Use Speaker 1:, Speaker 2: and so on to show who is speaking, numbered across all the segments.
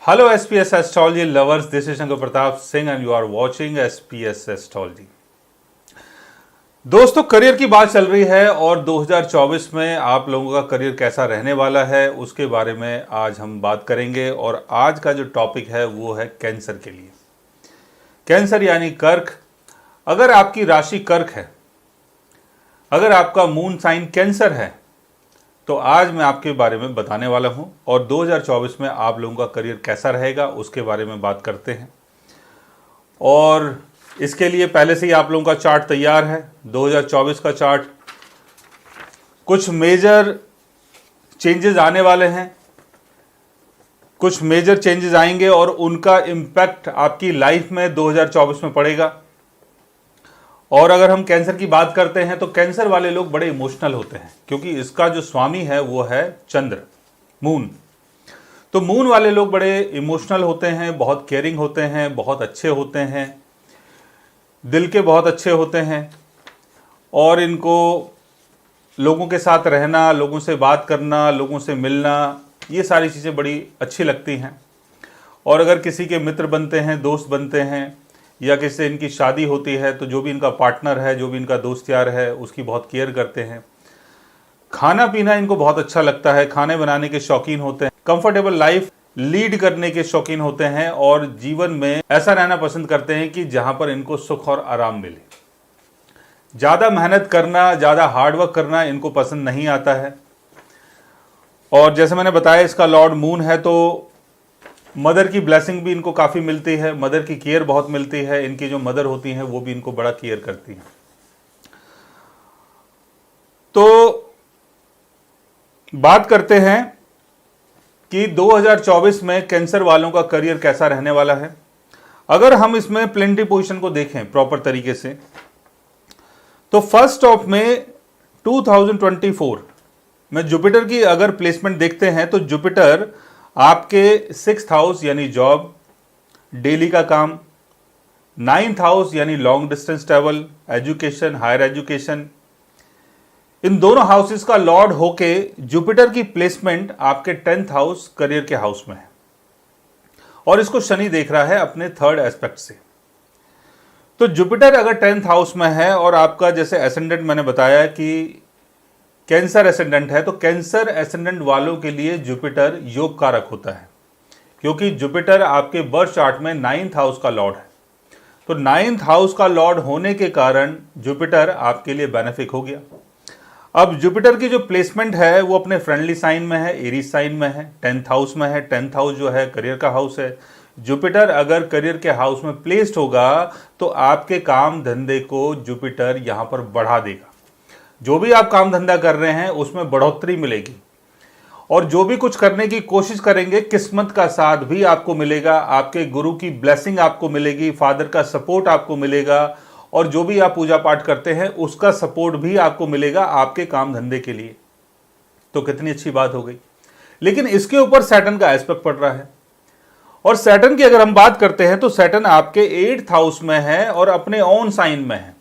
Speaker 1: Hello SPS Astrology lovers, this is Shankar Pratap Singh and you are watching SPS Astrology। दोस्तों, career की बात चल रही है और 2024 में आप लोगों का करियर कैसा रहने वाला है उसके बारे में आज हम बात करेंगे। और आज का जो टॉपिक है वो है कैंसर के लिए। कैंसर यानी कर्क। अगर आपकी राशि कर्क है, अगर आपका मून साइन कैंसर है, तो आज मैं आपके बारे में बताने वाला हूं और 2024 में आप लोगों का करियर कैसा रहेगा उसके बारे में बात करते हैं। और इसके लिए पहले से ही आप लोगों का चार्ट तैयार है, 2024 का चार्ट। कुछ मेजर चेंजेस आने वाले हैं, कुछ मेजर चेंजेस आएंगे और उनका इम्पैक्ट आपकी लाइफ में 2024 में पड़ेगा। और अगर हम कैंसर की बात करते हैं तो कैंसर वाले लोग बड़े इमोशनल होते हैं क्योंकि इसका जो स्वामी है वो है चंद्र, मून। तो मून वाले लोग बड़े इमोशनल होते हैं, बहुत केयरिंग होते हैं, बहुत अच्छे होते हैं, दिल के बहुत अच्छे होते हैं और इनको लोगों के साथ रहना, लोगों से बात करना, लोगों से मिलना, ये सारी चीज़ें बड़ी अच्छी लगती हैं। और अगर किसी के मित्र बनते हैं, दोस्त बनते हैं या किसी से इनकी शादी होती है तो जो भी इनका पार्टनर है, जो भी इनका दोस्त यार है, उसकी बहुत केयर करते हैं। खाना पीना इनको बहुत अच्छा लगता है, खाने बनाने के शौकीन होते हैं, कंफर्टेबल लाइफ लीड करने के शौकीन होते हैं और जीवन में ऐसा रहना पसंद करते हैं कि जहां पर इनको सुख और आराम मिले। ज़्यादा मेहनत करना, ज़्यादा हार्डवर्क करना इनको पसंद नहीं आता है। और जैसे मैंने बताया इसका लॉर्ड मून है तो मदर की ब्लेसिंग भी इनको काफ़ी मिलती है, मदर की केयर बहुत मिलती है। इनकी जो मदर होती हैं वो भी इनको बड़ा केयर करती हैं। तो बात करते हैं कि 2024 में कैंसर वालों का करियर कैसा रहने वाला है। अगर हम इसमें प्लेंटी पोजीशन को देखें प्रॉपर तरीके से तो 1 मई 2024 में जुपिटर की अगर प्लेसमेंट देखते हैं तो जुपिटर आपके 6th हाउस यानी जॉब, डेली का काम, 9th हाउस यानी long distance travel, education, higher education, इन दोनों हाउसेस का लॉर्ड होके जुपिटर की प्लेसमेंट आपके 10th हाउस करियर के हाउस में है और इसको शनि देख रहा है अपने 3rd एस्पेक्ट से। तो जुपिटर अगर 10th हाउस में है और आपका जैसे एसेंडेंट मैंने बताया कि कैंसर एसेंडेंट है, तो कैंसर एसेंडेंट वालों के लिए जुपिटर योग कारक होता है क्योंकि जुपिटर आपके बर्थ चार्ट में 9th हाउस का लॉर्ड है। तो 9th हाउस का लॉर्ड होने के कारण जुपिटर आपके लिए बेनिफिक हो गया। अब जुपिटर की जो प्लेसमेंट है वो अपने फ्रेंडली साइन में है, एरीज साइन में है, 10th हाउस में है। 10th हाउस जो है करियर का हाउस है। जुपिटर अगर करियर के हाउस में प्लेस्ड होगा तो आपके काम धंधे को जुपिटर यहां पर बढ़ा देगा। जो भी आप काम धंधा कर रहे हैं उसमें बढ़ोतरी मिलेगी और जो भी कुछ करने की कोशिश करेंगे किस्मत का साथ भी आपको मिलेगा, आपके गुरु की ब्लेसिंग आपको मिलेगी, फादर का सपोर्ट आपको मिलेगा और जो भी आप पूजा पाठ करते हैं उसका सपोर्ट भी आपको मिलेगा आपके काम धंधे के लिए। तो कितनी अच्छी बात हो गई। लेकिन इसके ऊपर सैटर्न का एस्पेक्ट पड़ रहा है और सैटर्न की अगर हम बात करते हैं तो सैटर्न आपके 8th हाउस में है और अपने ओन साइन में है।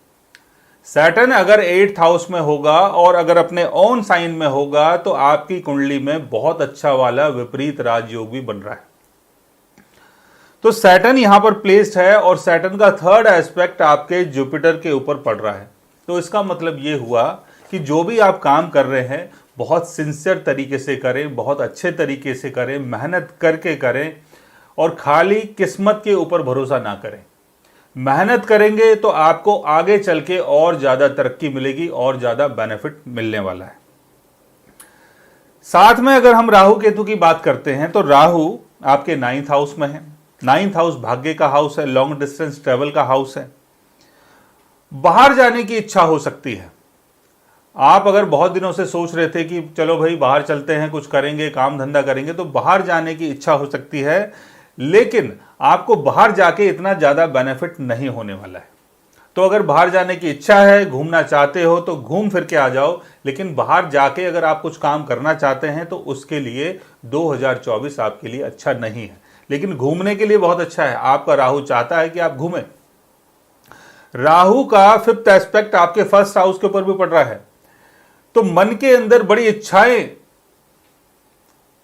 Speaker 1: सैटर्न अगर 8th हाउस में होगा और अगर अपने ओन साइन में होगा तो आपकी कुंडली में बहुत अच्छा वाला विपरीत राजयोग भी बन रहा है। तो सैटर्न यहां पर प्लेस्ड है और सैटर्न का 3rd एस्पेक्ट आपके जुपिटर के ऊपर पड़ रहा है। तो इसका मतलब यह हुआ कि जो भी आप काम कर रहे हैं बहुत सिंसियर तरीके से करें, बहुत अच्छे तरीके से करें, मेहनत करके करें और खाली किस्मत के ऊपर भरोसा ना करें। मेहनत करेंगे तो आपको आगे चल के और ज्यादा तरक्की मिलेगी और ज्यादा बेनिफिट मिलने वाला है। साथ में अगर हम राहु केतु की बात करते हैं तो राहु आपके 9th हाउस में है। 9th हाउस भाग्य का हाउस है, लॉन्ग डिस्टेंस ट्रेवल का हाउस है। बाहर जाने की इच्छा हो सकती है। आप अगर बहुत दिनों से सोच रहे थे कि चलो भाई बाहर चलते हैं, कुछ करेंगे, काम धंधा करेंगे, तो बाहर जाने की इच्छा हो सकती है। लेकिन आपको बाहर जाके इतना ज़्यादा बेनिफिट नहीं होने वाला है। तो अगर बाहर जाने की इच्छा है, घूमना चाहते हो तो घूम फिर के आ जाओ। लेकिन बाहर जाके अगर आप कुछ काम करना चाहते हैं तो उसके लिए 2024 आपके लिए अच्छा नहीं है। लेकिन घूमने के लिए बहुत अच्छा है। आपका राहु चाहता है कि आप घूमें। राहु का 5th एस्पेक्ट आपके 1st हाउस के ऊपर भी पड़ रहा है। तो मन के अंदर बड़ी इच्छाएं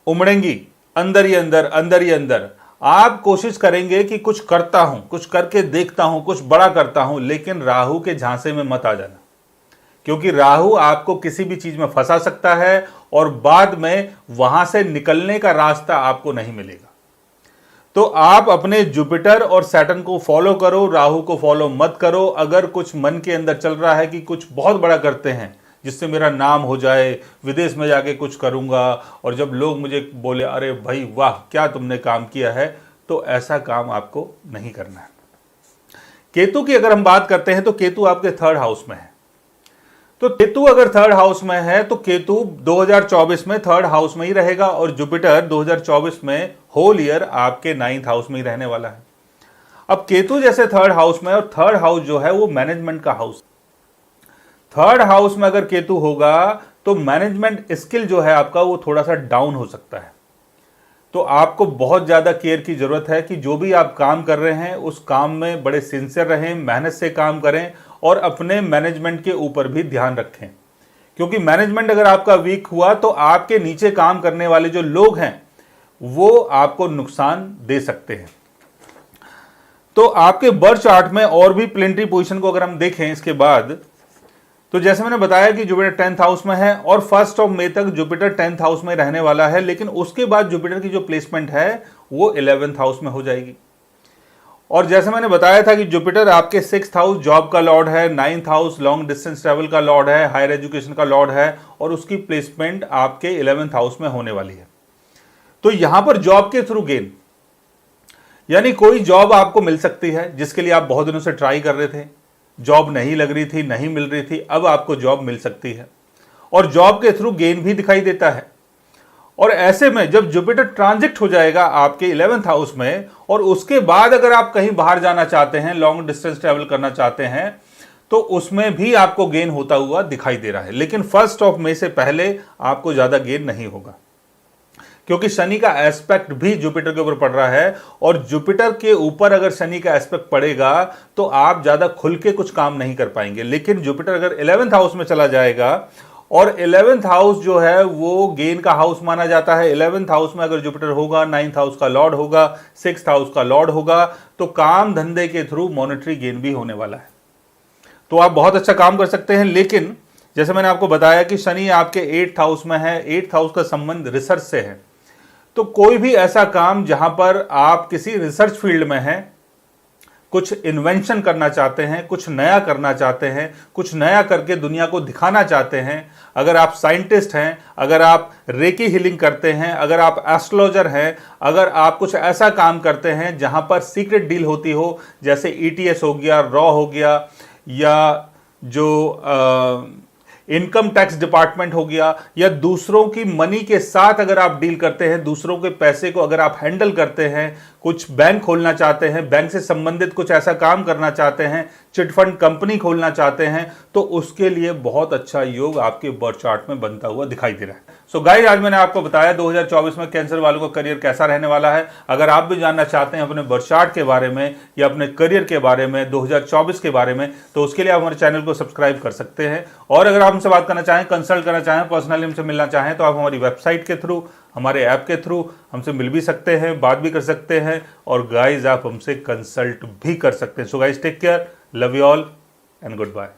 Speaker 1: उमड़ेंगी, अंदर ही अंदर आप कोशिश करेंगे कि कुछ करता हूं, कुछ करके देखता हूं, कुछ बड़ा करता हूं, लेकिन राहु के झांसे में मत आ जाना, क्योंकि राहु आपको किसी भी चीज में फंसा सकता है और बाद में वहां से निकलने का रास्ता आपको नहीं मिलेगा। तो आप अपने जुपिटर और सैटर्न को फॉलो करो, राहु को फॉलो मत करो। अगर कुछ मन के अंदर चल रहा है कि कुछ बहुत बड़ा करते हैं जिससे मेरा नाम हो जाए, विदेश में जाके कुछ करूंगा और जब लोग मुझे बोले अरे भाई वाह क्या तुमने काम किया है, तो ऐसा काम आपको नहीं करना है। केतु की अगर हम बात करते हैं तो केतु आपके 3rd हाउस में है। तो केतु अगर 3rd हाउस में है तो केतु 2024 में 3rd हाउस में ही रहेगा और जुपिटर 2024 में होल ईयर आपके 9th हाउस में ही रहने वाला है। अब केतु जैसे 3rd हाउस में, और 3rd हाउस जो है वो मैनेजमेंट का हाउस। 3rd हाउस में अगर केतु होगा तो मैनेजमेंट स्किल जो है आपका वो थोड़ा सा डाउन हो सकता है। तो आपको बहुत ज़्यादा केयर की ज़रूरत है कि जो भी आप काम कर रहे हैं उस काम में बड़े सिंसियर रहें, मेहनत से काम करें और अपने मैनेजमेंट के ऊपर भी ध्यान रखें, क्योंकि मैनेजमेंट अगर आपका वीक हुआ तो आपके नीचे काम करने वाले जो लोग हैं वो आपको नुकसान दे सकते हैं। तो आपके बर्थ चार्ट में और भी प्लेनेटरी पोजीशन को अगर हम देखें इसके बाद, तो जैसे मैंने बताया कि जुपिटर 10th हाउस में है और 1 मई तक जुपिटर 10th हाउस में रहने वाला है, लेकिन उसके बाद जुपिटर की जो प्लेसमेंट है वो 11th हाउस में हो जाएगी। और जैसे मैंने बताया था कि जुपिटर आपके 6th हाउस जॉब का लॉर्ड है, 9th house long distance travel का लॉर्ड है, हायर एजुकेशन का लॉर्ड है और उसकी प्लेसमेंट आपके 11th हाउस में होने वाली है। तो यहां पर जॉब के थ्रू गेन, यानी कोई जॉब आपको मिल सकती है जिसके लिए आप बहुत दिनों से ट्राई कर रहे थे, जॉब नहीं लग रही थी, नहीं मिल रही थी, अब आपको जॉब मिल सकती है और जॉब के थ्रू गेन भी दिखाई देता है। और ऐसे में जब जुपिटर ट्रांजिट हो जाएगा आपके 11th हाउस में और उसके बाद अगर आप कहीं बाहर जाना चाहते हैं, लॉन्ग डिस्टेंस ट्रेवल करना चाहते हैं, तो उसमें भी आपको गेन होता हुआ दिखाई दे रहा है। लेकिन 1 मई से पहले आपको ज्यादा गेन नहीं होगा, क्योंकि शनि का एस्पेक्ट भी जुपिटर के ऊपर पड़ रहा है और जुपिटर के ऊपर अगर शनि का एस्पेक्ट पड़ेगा तो आप ज्यादा खुल के कुछ काम नहीं कर पाएंगे। लेकिन जुपिटर अगर 11th हाउस में चला जाएगा, और 11th हाउस जो है वो गेन का हाउस माना जाता है, 11th हाउस में अगर जुपिटर होगा, 9th हाउस का लॉर्ड होगा, 6th हाउस का लॉर्ड होगा, तो काम धंधे के थ्रू मॉनेटरी गेन भी होने वाला है। तो आप बहुत अच्छा काम कर सकते हैं। लेकिन जैसे मैंने आपको बताया कि शनि आपके 8th हाउस में है, 8th हाउस का संबंध रिसर्च से है, तो कोई भी ऐसा काम जहां पर आप किसी रिसर्च फील्ड में हैं, कुछ इन्वेंशन करना चाहते हैं, कुछ नया करना चाहते हैं, कुछ नया करके दुनिया को दिखाना चाहते हैं, अगर आप साइंटिस्ट हैं, अगर आप रेकी हीलिंग करते हैं, अगर आप एस्ट्रोलॉजर हैं, अगर आप कुछ ऐसा काम करते हैं जहां पर सीक्रेट डील होती हो, जैसे ETS हो गया, रॉ हो गया, या जो इनकम टैक्स डिपार्टमेंट हो गया, या दूसरों की मनी के साथ अगर आप डील करते हैं, दूसरों के पैसे को अगर आप हैंडल करते हैं, कुछ बैंक खोलना चाहते हैं, बैंक से संबंधित कुछ ऐसा काम करना चाहते हैं, चिटफंड कंपनी खोलना चाहते हैं, तो उसके लिए बहुत अच्छा योग आपके बर्थ चार्ट में बनता हुआ दिखाई दे रहा है। सो गाइस, आज मैंने आपको बताया 2024 में कैंसर वालों का करियर कैसा रहने वाला है। अगर आप भी जानना चाहते हैं अपने बर्थ चार्ट के बारे में या अपने करियर के बारे में, 2024 के बारे में, तो उसके लिए आप हमारे चैनल को सब्सक्राइब कर सकते हैं। और अगर आप हमसे बात करना चाहें, कंसल्ट करना चाहें, पर्सनली हमसे मिलना चाहें, तो आप हमारी वेबसाइट के थ्रू, हमारे ऐप के थ्रू हमसे मिल भी सकते हैं, बात भी कर सकते हैं, और गाइज आप हमसे कंसल्ट भी कर सकते हैं। So guys, take care, love you all and good bye.